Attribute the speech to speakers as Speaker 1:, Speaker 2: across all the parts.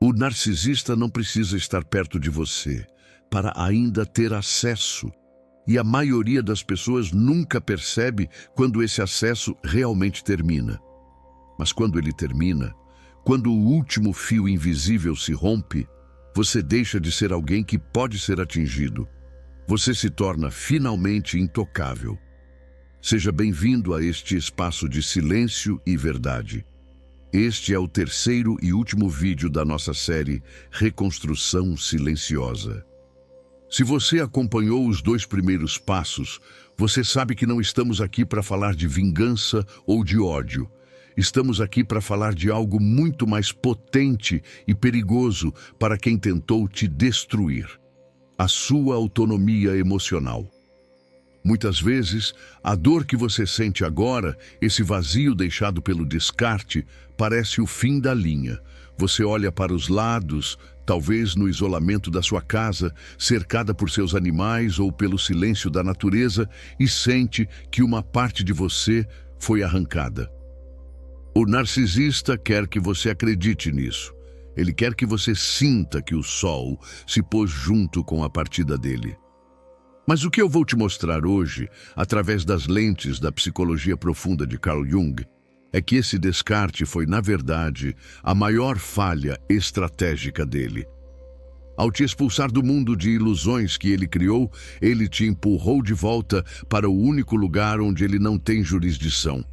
Speaker 1: O narcisista não precisa estar perto de você para ainda ter acesso. E a maioria das pessoas nunca percebe quando esse acesso realmente termina. Mas quando ele termina, quando o último fio invisível se rompe, você deixa de ser alguém que pode ser atingido. Você se torna finalmente intocável. Seja bem-vindo a este espaço de silêncio e verdade. Este é o terceiro e último vídeo da nossa série Reconstrução Silenciosa. Se você acompanhou os 2 primeiros passos, você sabe que não estamos aqui para falar de vingança ou de ódio. Estamos aqui para falar de algo muito mais potente e perigoso para quem tentou te destruir: a sua autonomia emocional. Muitas vezes, a dor que você sente agora, esse vazio deixado pelo descarte, parece o fim da linha. Você olha para os lados, talvez no isolamento da sua casa, cercada por seus animais ou pelo silêncio da natureza, e sente que uma parte de você foi arrancada. O narcisista quer que você acredite nisso. Ele quer que você sinta que o sol se pôs junto com a partida dele. Mas o que eu vou te mostrar hoje, através das lentes da psicologia profunda de Carl Jung, é que esse descarte foi, na verdade, a maior falha estratégica dele. Ao te expulsar do mundo de ilusões que ele criou, ele te empurrou de volta para o único lugar onde ele não tem jurisdição: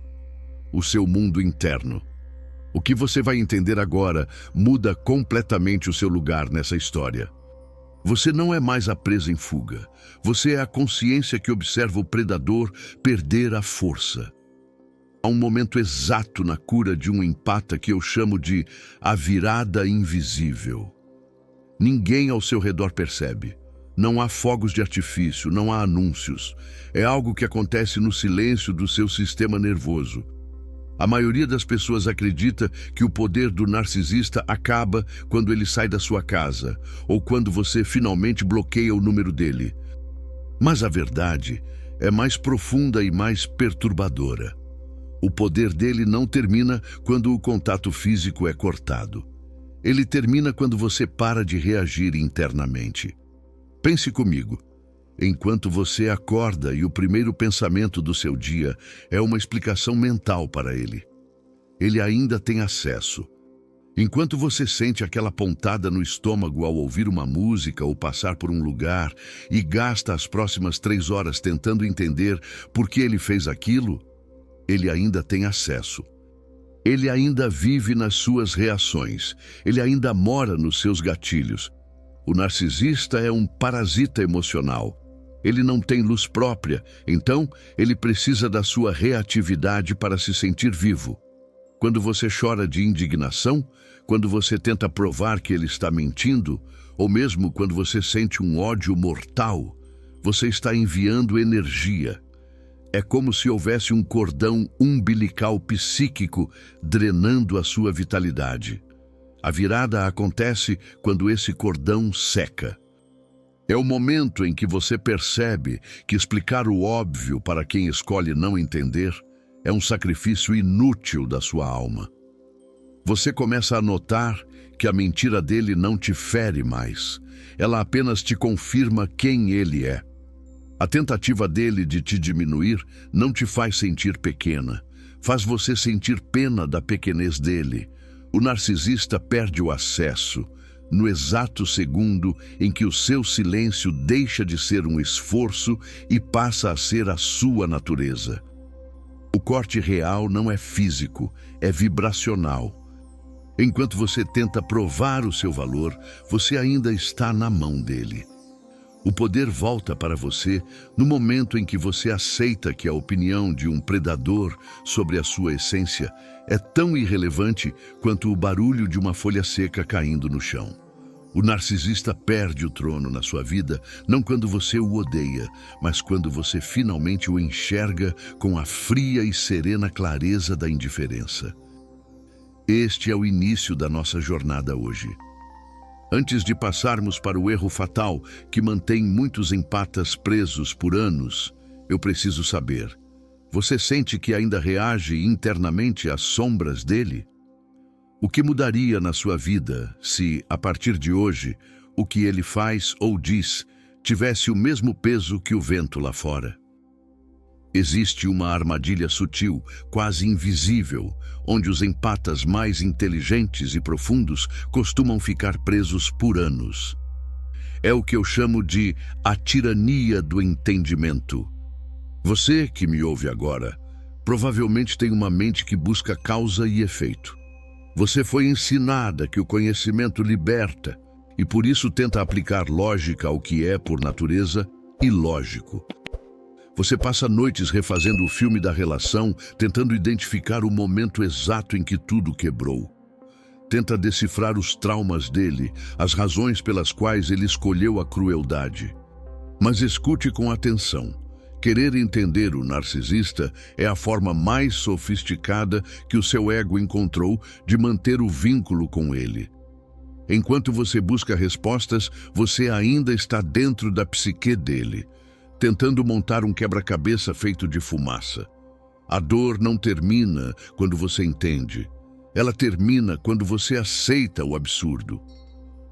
Speaker 1: o seu mundo interno. O que você vai entender agora muda completamente o seu lugar nessa história. Você não é mais a presa em fuga. Você é a consciência que observa o predador perder a força. Há um momento exato na cura de um empata que eu chamo de a virada invisível. Ninguém ao seu redor percebe. Não há fogos de artifício, não há anúncios. É algo que acontece no silêncio do seu sistema nervoso. A maioria das pessoas acredita que o poder do narcisista acaba quando ele sai da sua casa, ou quando você finalmente bloqueia o número dele. Mas a verdade é mais profunda e mais perturbadora. O poder dele não termina quando o contato físico é cortado. Ele termina quando você para de reagir internamente. Pense comigo. Enquanto você acorda e o primeiro pensamento do seu dia é uma explicação mental para ele, ele ainda tem acesso. Enquanto você sente aquela pontada no estômago ao ouvir uma música ou passar por um lugar e gasta as próximas 3 horas tentando entender por que ele fez aquilo, ele ainda tem acesso. Ele ainda vive nas suas reações. Ele ainda mora nos seus gatilhos. O narcisista é um parasita emocional. Ele não tem luz própria, então ele precisa da sua reatividade para se sentir vivo. Quando você chora de indignação, quando você tenta provar que ele está mentindo, ou mesmo quando você sente um ódio mortal, você está enviando energia. É como se houvesse um cordão umbilical psíquico drenando a sua vitalidade. A virada acontece quando esse cordão seca. É o momento em que você percebe que explicar o óbvio para quem escolhe não entender é um sacrifício inútil da sua alma. Você começa a notar que a mentira dele não te fere mais. Ela apenas te confirma quem ele é. A tentativa dele de te diminuir não te faz sentir pequena. Faz você sentir pena da pequenez dele. O narcisista perde o acesso no exato segundo em que o seu silêncio deixa de ser um esforço e passa a ser a sua natureza. O corte real não é físico, é vibracional. Enquanto você tenta provar o seu valor, você ainda está na mão dele. O poder volta para você no momento em que você aceita que a opinião de um predador sobre a sua essência é tão irrelevante quanto o barulho de uma folha seca caindo no chão. O narcisista perde o trono na sua vida não quando você o odeia, mas quando você finalmente o enxerga com a fria e serena clareza da indiferença. Este é o início da nossa jornada hoje. Antes de passarmos para o erro fatal que mantém muitos empatas presos por anos, eu preciso saber: você sente que ainda reage internamente às sombras dele? O que mudaria na sua vida se, a partir de hoje, o que ele faz ou diz tivesse o mesmo peso que o vento lá fora? Existe uma armadilha sutil, quase invisível, onde os empatas mais inteligentes e profundos costumam ficar presos por anos. É o que eu chamo de a tirania do entendimento. Você que me ouve agora, provavelmente tem uma mente que busca causa e efeito. Você foi ensinada que o conhecimento liberta e por isso tenta aplicar lógica ao que é, por natureza, ilógico. Você passa noites refazendo o filme da relação, tentando identificar o momento exato em que tudo quebrou. Tenta decifrar os traumas dele, as razões pelas quais ele escolheu a crueldade. Mas escute com atenção. Querer entender o narcisista é a forma mais sofisticada que o seu ego encontrou de manter o vínculo com ele. Enquanto você busca respostas, você ainda está dentro da psique dele, tentando montar um quebra-cabeça feito de fumaça. A dor não termina quando você entende. Ela termina quando você aceita o absurdo.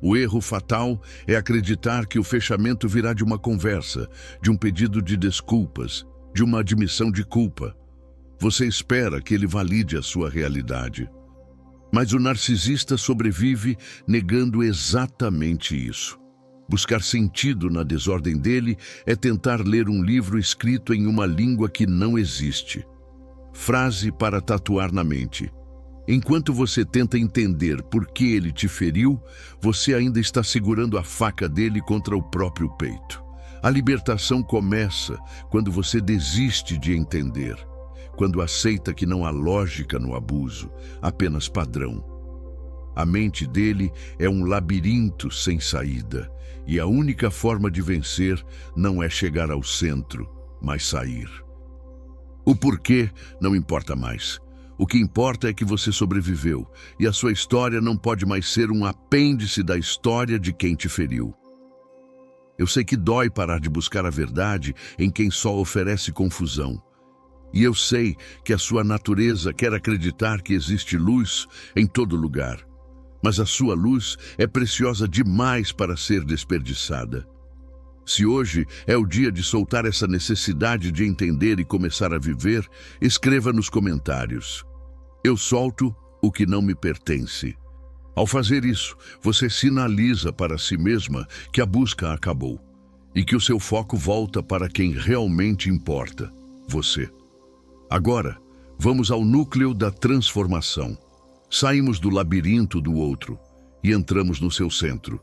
Speaker 1: O erro fatal é acreditar que o fechamento virá de uma conversa, de um pedido de desculpas, de uma admissão de culpa. Você espera que ele valide a sua realidade. Mas o narcisista sobrevive negando exatamente isso. Buscar sentido na desordem dele é tentar ler um livro escrito em uma língua que não existe. Frase para tatuar na mente. Enquanto você tenta entender por que ele te feriu, você ainda está segurando a faca dele contra o próprio peito. A libertação começa quando você desiste de entender, quando aceita que não há lógica no abuso, apenas padrão. A mente dele é um labirinto sem saída, e a única forma de vencer não é chegar ao centro, mas sair. O porquê não importa mais. O que importa é que você sobreviveu, e a sua história não pode mais ser um apêndice da história de quem te feriu. Eu sei que dói parar de buscar a verdade em quem só oferece confusão. E eu sei que a sua natureza quer acreditar que existe luz em todo lugar. Mas a sua luz é preciosa demais para ser desperdiçada. Se hoje é o dia de soltar essa necessidade de entender e começar a viver, escreva nos comentários. Eu solto o que não me pertence. Ao fazer isso, você sinaliza para si mesma que a busca acabou e que o seu foco volta para quem realmente importa, você. Agora, vamos ao núcleo da transformação. Saímos do labirinto do outro e entramos no seu centro.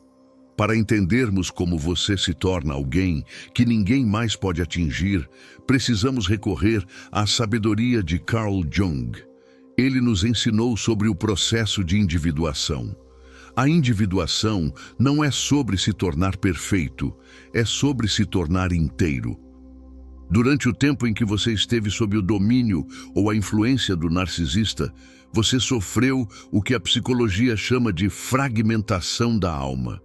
Speaker 1: Para entendermos como você se torna alguém que ninguém mais pode atingir, precisamos recorrer à sabedoria de Carl Jung. Ele nos ensinou sobre o processo de individuação. A individuação não é sobre se tornar perfeito, é sobre se tornar inteiro. Durante o tempo em que você esteve sob o domínio ou a influência do narcisista, você sofreu o que a psicologia chama de fragmentação da alma.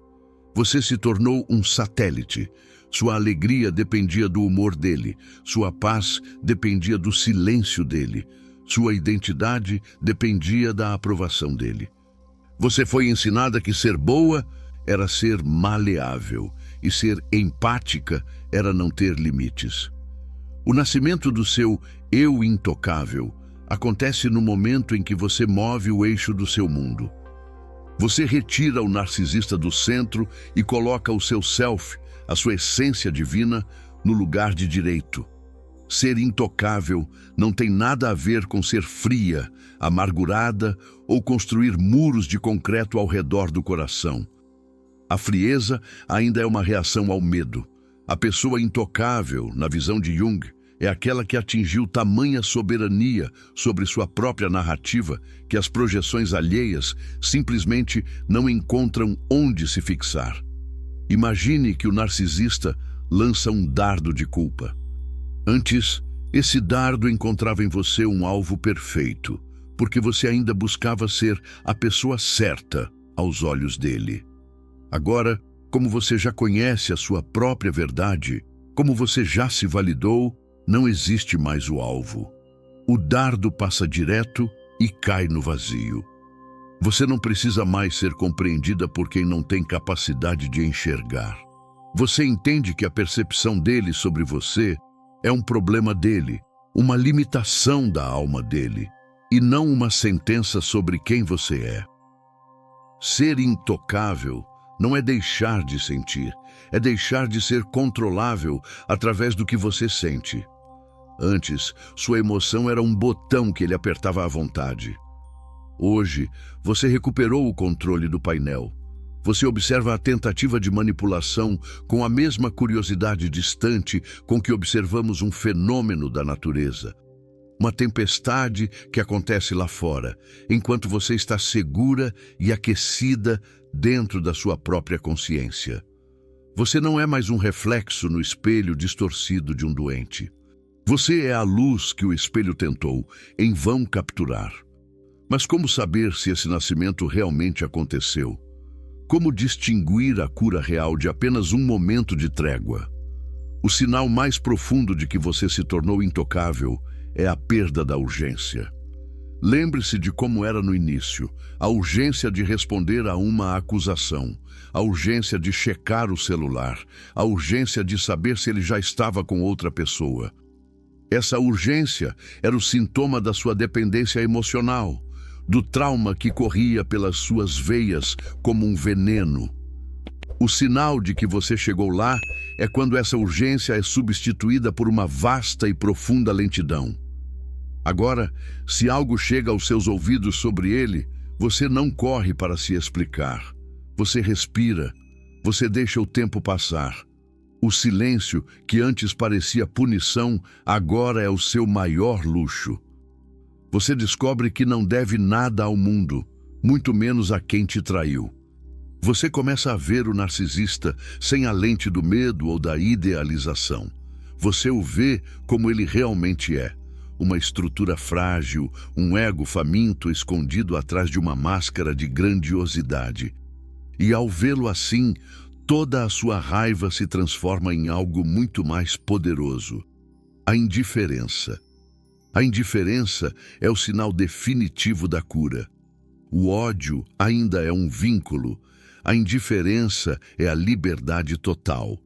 Speaker 1: Você se tornou um satélite. Sua alegria dependia do humor dele, sua paz dependia do silêncio dele, sua identidade dependia da aprovação dele. Você foi ensinada que ser boa era ser maleável e ser empática era não ter limites. O nascimento do seu eu intocável acontece no momento em que você move o eixo do seu mundo. Você retira o narcisista do centro e coloca o seu self, a sua essência divina, no lugar de direito. Ser intocável não tem nada a ver com ser fria, amargurada ou construir muros de concreto ao redor do coração. A frieza ainda é uma reação ao medo. A pessoa intocável, na visão de Jung, é aquela que atingiu tamanha soberania sobre sua própria narrativa que as projeções alheias simplesmente não encontram onde se fixar. Imagine que o narcisista lança um dardo de culpa. Antes, esse dardo encontrava em você um alvo perfeito, porque você ainda buscava ser a pessoa certa aos olhos dele. Agora, como você já conhece a sua própria verdade, como você já se validou, não existe mais o alvo. O dardo passa direto e cai no vazio. Você não precisa mais ser compreendida por quem não tem capacidade de enxergar. Você entende que a percepção dele sobre você é um problema dele, uma limitação da alma dele, e não uma sentença sobre quem você é. Ser intocável não é deixar de sentir, é deixar de ser controlável através do que você sente. Antes, sua emoção era um botão que ele apertava à vontade. Hoje, você recuperou o controle do painel. Você observa a tentativa de manipulação com a mesma curiosidade distante com que observamos um fenômeno da natureza. Uma tempestade que acontece lá fora, enquanto você está segura e aquecida dentro da sua própria consciência. Você não é mais um reflexo no espelho distorcido de um doente. Você é a luz que o espelho tentou, em vão, capturar. Mas como saber se esse nascimento realmente aconteceu? Como distinguir a cura real de apenas um momento de trégua? O sinal mais profundo de que você se tornou intocável é a perda da urgência. Lembre-se de como era no início, a urgência de responder a uma acusação, a urgência de checar o celular, a urgência de saber se ele já estava com outra pessoa. Essa urgência era o sintoma da sua dependência emocional, do trauma que corria pelas suas veias como um veneno. O sinal de que você chegou lá é quando essa urgência é substituída por uma vasta e profunda lentidão. Agora, se algo chega aos seus ouvidos sobre ele, você não corre para se explicar. Você respira, você deixa o tempo passar. O silêncio, que antes parecia punição, agora é o seu maior luxo. Você descobre que não deve nada ao mundo, muito menos a quem te traiu. Você começa a ver o narcisista sem a lente do medo ou da idealização. Você o vê como ele realmente é. Uma estrutura frágil, um ego faminto escondido atrás de uma máscara de grandiosidade. E ao vê-lo assim, toda a sua raiva se transforma em algo muito mais poderoso. A indiferença. A indiferença é o sinal definitivo da cura. O ódio ainda é um vínculo. A indiferença é a liberdade total.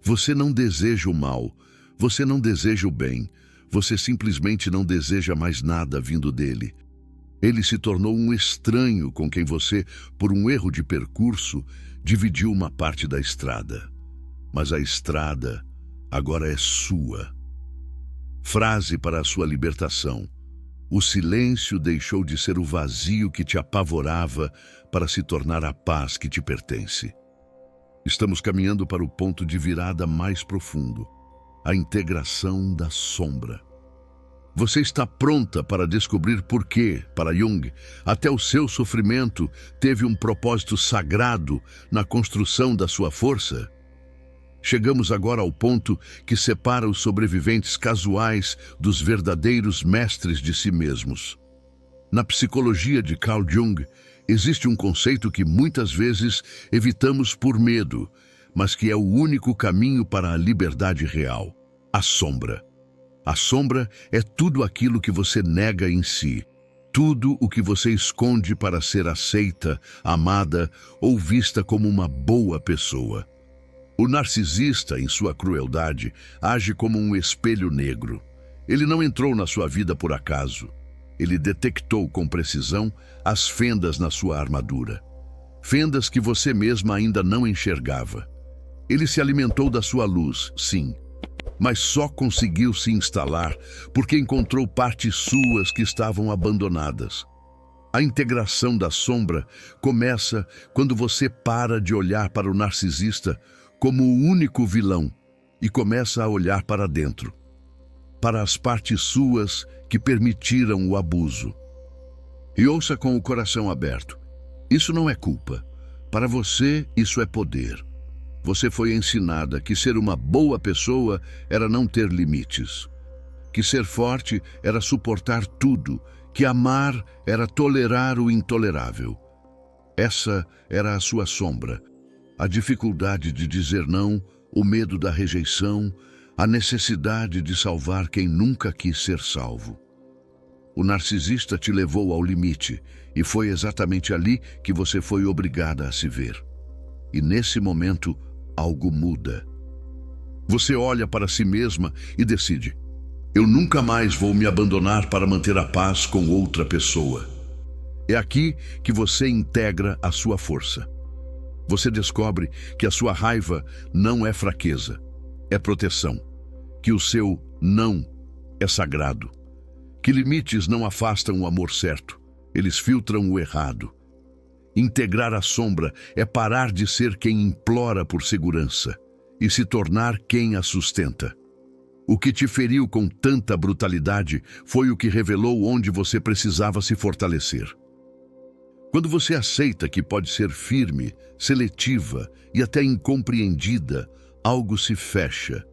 Speaker 1: Você não deseja o mal, você não deseja o bem, você simplesmente não deseja mais nada vindo dele. Ele se tornou um estranho com quem você, por um erro de percurso, dividiu uma parte da estrada. Mas a estrada agora é sua. Frase para a sua libertação. O silêncio deixou de ser o vazio que te apavorava para se tornar a paz que te pertence. Estamos caminhando para o ponto de virada mais profundo, a integração da sombra. Você está pronta para descobrir por que, para Jung, até o seu sofrimento teve um propósito sagrado na construção da sua força? Chegamos agora ao ponto que separa os sobreviventes casuais dos verdadeiros mestres de si mesmos. Na psicologia de Carl Jung, existe um conceito que muitas vezes evitamos por medo, mas que é o único caminho para a liberdade real: a sombra. A sombra é tudo aquilo que você nega em si, tudo o que você esconde para ser aceita, amada ou vista como uma boa pessoa. O narcisista, em sua crueldade, age como um espelho negro. Ele não entrou na sua vida por acaso. Ele detectou com precisão as fendas na sua armadura. Fendas que você mesma ainda não enxergava. Ele se alimentou da sua luz, sim, mas só conseguiu se instalar porque encontrou partes suas que estavam abandonadas. A integração da sombra começa quando você para de olhar para o narcisista como o único vilão e começa a olhar para dentro, para as partes suas que permitiram o abuso. E ouça com o coração aberto. Isso não é culpa. Para você, isso é poder. Você foi ensinada que ser uma boa pessoa era não ter limites, que ser forte era suportar tudo, que amar era tolerar o intolerável. Essa era a sua sombra. A dificuldade de dizer não, o medo da rejeição, a necessidade de salvar quem nunca quis ser salvo. O narcisista te levou ao limite e foi exatamente ali que você foi obrigada a se ver. E nesse momento, algo muda. Você olha para si mesma e decide: eu nunca mais vou me abandonar para manter a paz com outra pessoa. É aqui que você integra a sua força. Você descobre que a sua raiva não é fraqueza, é proteção. Que o seu não é sagrado. Que limites não afastam o amor certo, eles filtram o errado. Integrar a sombra é parar de ser quem implora por segurança e se tornar quem a sustenta. O que te feriu com tanta brutalidade foi o que revelou onde você precisava se fortalecer. Quando você aceita que pode ser firme, seletiva e até incompreendida, algo se fecha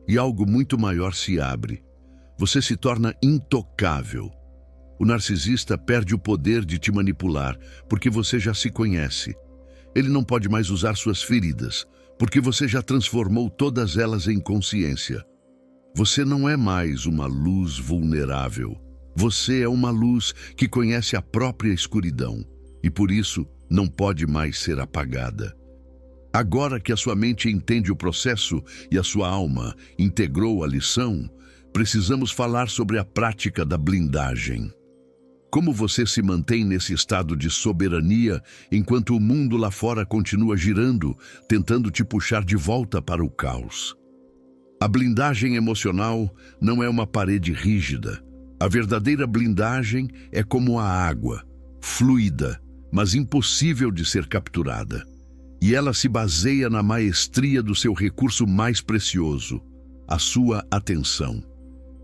Speaker 1: e algo muito maior se abre. Você se torna intocável. O narcisista perde o poder de te manipular porque você já se conhece. Ele não pode mais usar suas feridas porque você já transformou todas elas em consciência. Você não é mais uma luz vulnerável. Você é uma luz que conhece a própria escuridão e por isso não pode mais ser apagada. Agora que a sua mente entende o processo e a sua alma integrou a lição, precisamos falar sobre a prática da blindagem. Como você se mantém nesse estado de soberania enquanto o mundo lá fora continua girando, tentando te puxar de volta para o caos? A blindagem emocional não é uma parede rígida. A verdadeira blindagem é como a água, fluida, mas impossível de ser capturada. E ela se baseia na maestria do seu recurso mais precioso, a sua atenção.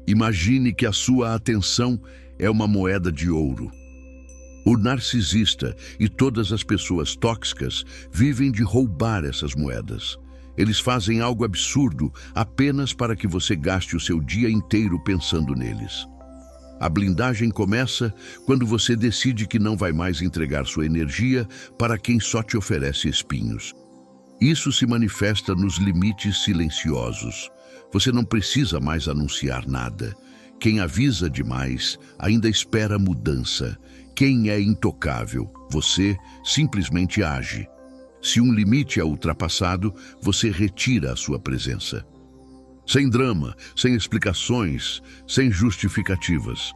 Speaker 1: Imagine que a sua atenção é uma moeda de ouro. O narcisista e todas as pessoas tóxicas vivem de roubar essas moedas. Eles fazem algo absurdo apenas para que você gaste o seu dia inteiro pensando neles. A blindagem começa quando você decide que não vai mais entregar sua energia para quem só te oferece espinhos. Isso se manifesta nos limites silenciosos. Você não precisa mais anunciar nada. Quem avisa demais ainda espera mudança. Quem é intocável, você simplesmente age. Se um limite é ultrapassado, você retira a sua presença. Sem drama, sem explicações, sem justificativas.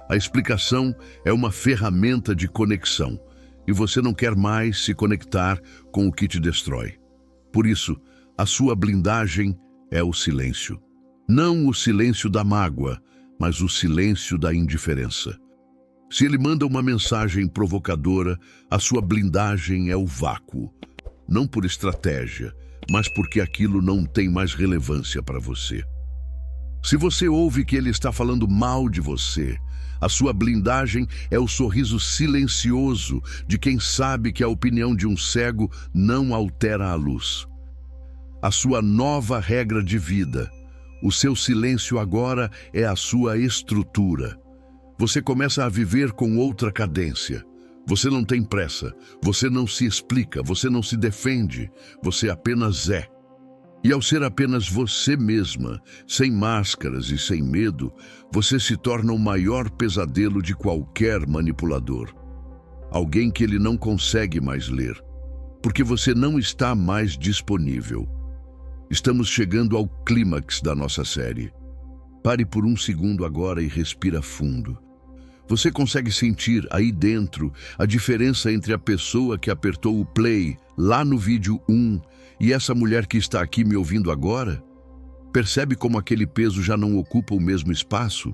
Speaker 1: A explicação é uma ferramenta de conexão, e você não quer mais se conectar com o que te destrói. Por isso, a sua blindagem é o silêncio. Não o silêncio da mágoa, mas o silêncio da indiferença. Se ele manda uma mensagem provocadora, a sua blindagem é o vácuo. Não por estratégia, mas porque aquilo não tem mais relevância para você. Se você ouve que ele está falando mal de você, a sua blindagem é o sorriso silencioso de quem sabe que a opinião de um cego não altera a luz. A sua nova regra de vida, o seu silêncio agora é a sua estrutura. Você começa a viver com outra cadência. Você não tem pressa, você não se explica, você não se defende, você apenas é. E ao ser apenas você mesma, sem máscaras e sem medo, você se torna o maior pesadelo de qualquer manipulador. Alguém que ele não consegue mais ler, porque você não está mais disponível. Estamos chegando ao clímax da nossa série. Pare por um segundo agora e respira fundo. Você consegue sentir aí dentro a diferença entre a pessoa que apertou o play lá no vídeo 1 e essa mulher que está aqui me ouvindo agora? Percebe como aquele peso já não ocupa o mesmo espaço?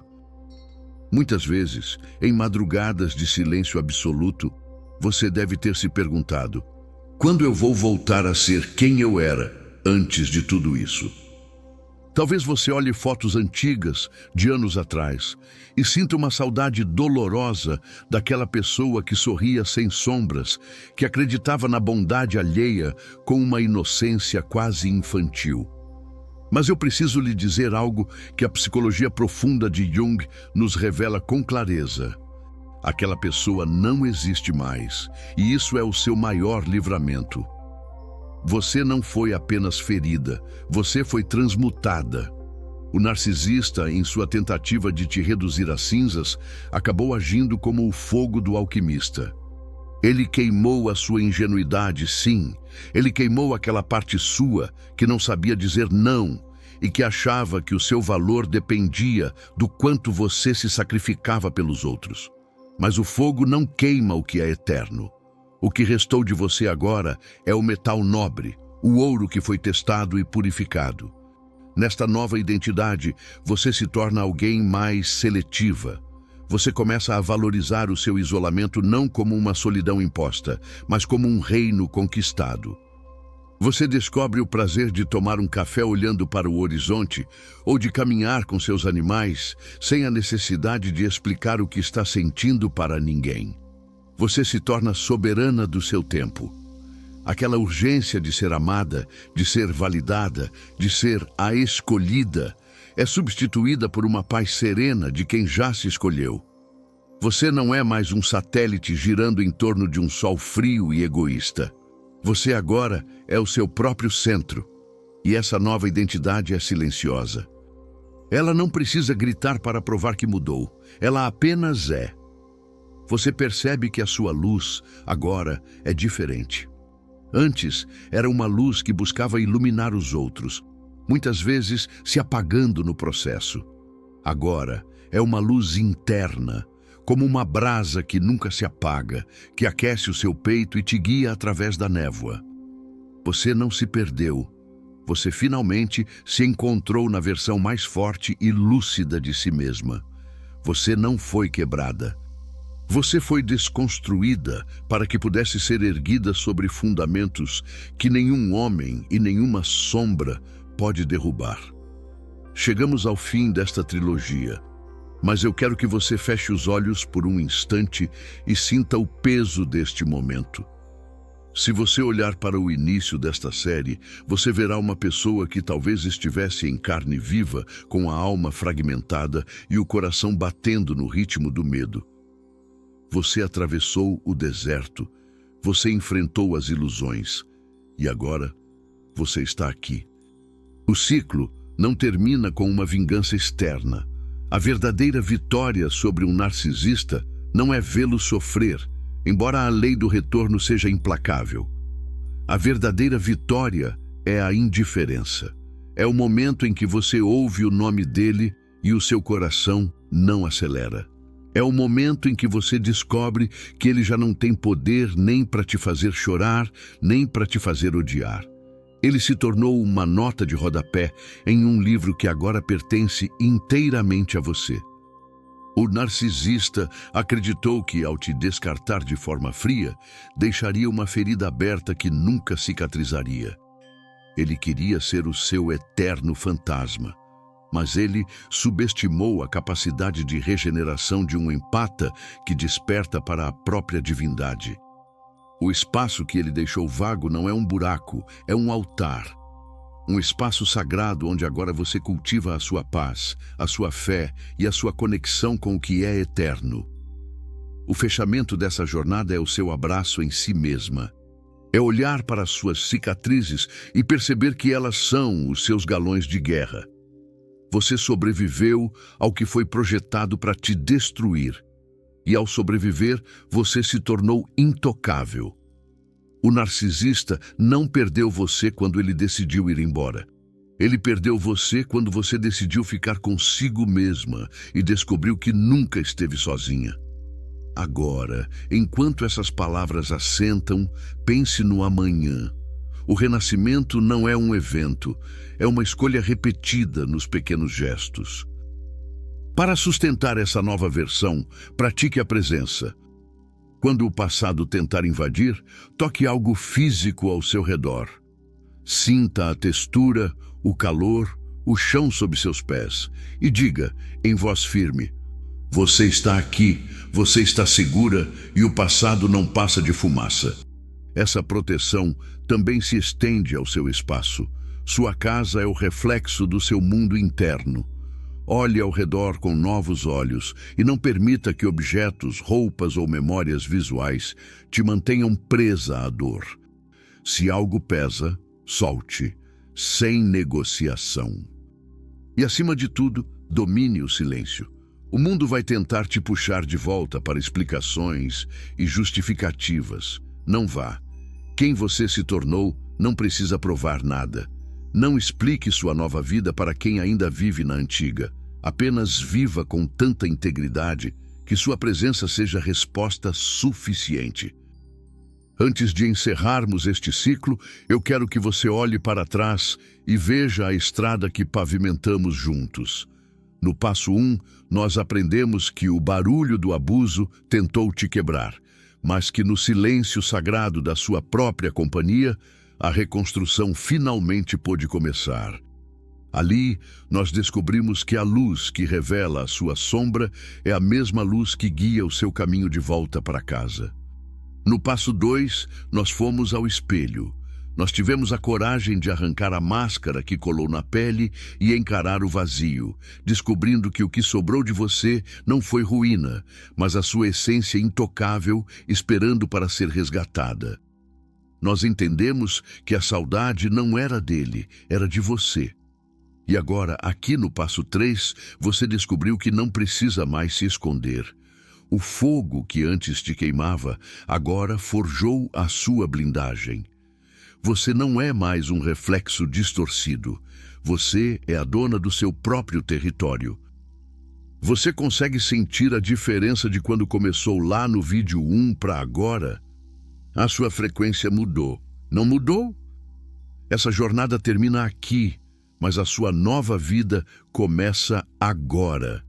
Speaker 1: Muitas vezes, em madrugadas de silêncio absoluto, você deve ter se perguntado: quando eu vou voltar a ser quem eu era antes de tudo isso? Talvez você olhe fotos antigas, de anos atrás, e sinta uma saudade dolorosa daquela pessoa que sorria sem sombras, que acreditava na bondade alheia com uma inocência quase infantil. Mas eu preciso lhe dizer algo que a psicologia profunda de Jung nos revela com clareza. Aquela pessoa não existe mais, e isso é o seu maior livramento. Você não foi apenas ferida, você foi transmutada. O narcisista, em sua tentativa de te reduzir a cinzas, acabou agindo como o fogo do alquimista. Ele queimou a sua ingenuidade, sim. Ele queimou aquela parte sua que não sabia dizer não e que achava que o seu valor dependia do quanto você se sacrificava pelos outros. Mas o fogo não queima o que é eterno. O que restou de você agora é o metal nobre, o ouro que foi testado e purificado. Nesta nova identidade, você se torna alguém mais seletiva. Você começa a valorizar o seu isolamento não como uma solidão imposta, mas como um reino conquistado. Você descobre o prazer de tomar um café olhando para o horizonte ou de caminhar com seus animais sem a necessidade de explicar o que está sentindo para ninguém. Você se torna soberana do seu tempo. Aquela urgência de ser amada, de ser validada, de ser a escolhida, é substituída por uma paz serena de quem já se escolheu. Você não é mais um satélite girando em torno de um sol frio e egoísta. Você agora é o seu próprio centro, e essa nova identidade é silenciosa. Ela não precisa gritar para provar que mudou, ela apenas é. Você percebe que a sua luz agora é diferente. Antes, era uma luz que buscava iluminar os outros, muitas vezes se apagando no processo. Agora, é uma luz interna, como uma brasa que nunca se apaga, que aquece o seu peito e te guia através da névoa. Você não se perdeu. Você finalmente se encontrou na versão mais forte e lúcida de si mesma. Você não foi quebrada. Você foi desconstruída para que pudesse ser erguida sobre fundamentos que nenhum homem e nenhuma sombra pode derrubar. Chegamos ao fim desta trilogia, mas eu quero que você feche os olhos por um instante e sinta o peso deste momento. Se você olhar para o início desta série, você verá uma pessoa que talvez estivesse em carne viva, com a alma fragmentada e o coração batendo no ritmo do medo. Você atravessou o deserto, você enfrentou as ilusões, e agora você está aqui. O ciclo não termina com uma vingança externa. A verdadeira vitória sobre um narcisista não é vê-lo sofrer, embora a lei do retorno seja implacável. A verdadeira vitória é a indiferença. É o momento em que você ouve o nome dele e o seu coração não acelera. É o momento em que você descobre que ele já não tem poder nem para te fazer chorar, nem para te fazer odiar. Ele se tornou uma nota de rodapé em um livro que agora pertence inteiramente a você. O narcisista acreditou que, ao te descartar de forma fria, deixaria uma ferida aberta que nunca cicatrizaria. Ele queria ser o seu eterno fantasma, mas ele subestimou a capacidade de regeneração de um empata que desperta para a própria divindade. O espaço que ele deixou vago não é um buraco, é um altar. Um espaço sagrado onde agora você cultiva a sua paz, a sua fé e a sua conexão com o que é eterno. O fechamento dessa jornada é o seu abraço em si mesma. É olhar para as suas cicatrizes e perceber que elas são os seus galões de guerra. Você sobreviveu ao que foi projetado para te destruir. E ao sobreviver, você se tornou intocável. O narcisista não perdeu você quando ele decidiu ir embora. Ele perdeu você quando você decidiu ficar consigo mesma e descobriu que nunca esteve sozinha. Agora, enquanto essas palavras assentam, pense no amanhã. O renascimento não é um evento, é uma escolha repetida nos pequenos gestos. Para sustentar essa nova versão, pratique a presença. Quando o passado tentar invadir, toque algo físico ao seu redor. Sinta a textura, o calor, o chão sob seus pés e diga, em voz firme, você está aqui, você está segura e o passado não passa de fumaça. Essa proteção também se estende ao seu espaço. Sua casa é o reflexo do seu mundo interno. Olhe ao redor com novos olhos e não permita que objetos, roupas ou memórias visuais te mantenham presa à dor. Se algo pesa, solte, sem negociação. E, acima de tudo, domine o silêncio. O mundo vai tentar te puxar de volta para explicações e justificativas. Não vá. Quem você se tornou não precisa provar nada. Não explique sua nova vida para quem ainda vive na antiga. Apenas viva com tanta integridade que sua presença seja resposta suficiente. Antes de encerrarmos este ciclo, eu quero que você olhe para trás e veja a estrada que pavimentamos juntos. No passo 1, nós aprendemos que o barulho do abuso tentou te quebrar, mas que no silêncio sagrado da sua própria companhia, a reconstrução finalmente pôde começar. Ali, nós descobrimos que a luz que revela a sua sombra é a mesma luz que guia o seu caminho de volta para casa. No passo 2, nós fomos ao espelho. Nós tivemos a coragem de arrancar a máscara que colou na pele e encarar o vazio, descobrindo que o que sobrou de você não foi ruína, mas a sua essência intocável esperando para ser resgatada. Nós entendemos que a saudade não era dele, era de você. E agora, aqui no passo 3, você descobriu que não precisa mais se esconder. O fogo que antes te queimava, agora forjou a sua blindagem. Você não é mais um reflexo distorcido. Você é a dona do seu próprio território. Você consegue sentir a diferença de quando começou lá no vídeo 1 para agora? A sua frequência mudou. Não mudou? Essa jornada termina aqui, mas a sua nova vida começa agora.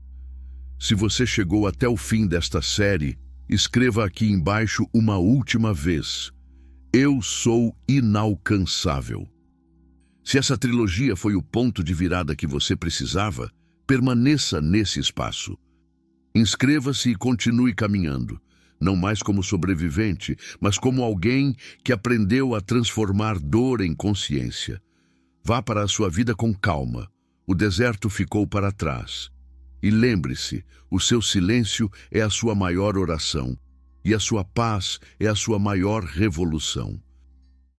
Speaker 1: Se você chegou até o fim desta série, escreva aqui embaixo uma última vez: eu sou inalcançável. Se essa trilogia foi o ponto de virada que você precisava, permaneça nesse espaço. Inscreva-se e continue caminhando, não mais como sobrevivente, mas como alguém que aprendeu a transformar dor em consciência. Vá para a sua vida com calma. O deserto ficou para trás. E lembre-se, o seu silêncio é a sua maior oração, e a sua paz é a sua maior revolução.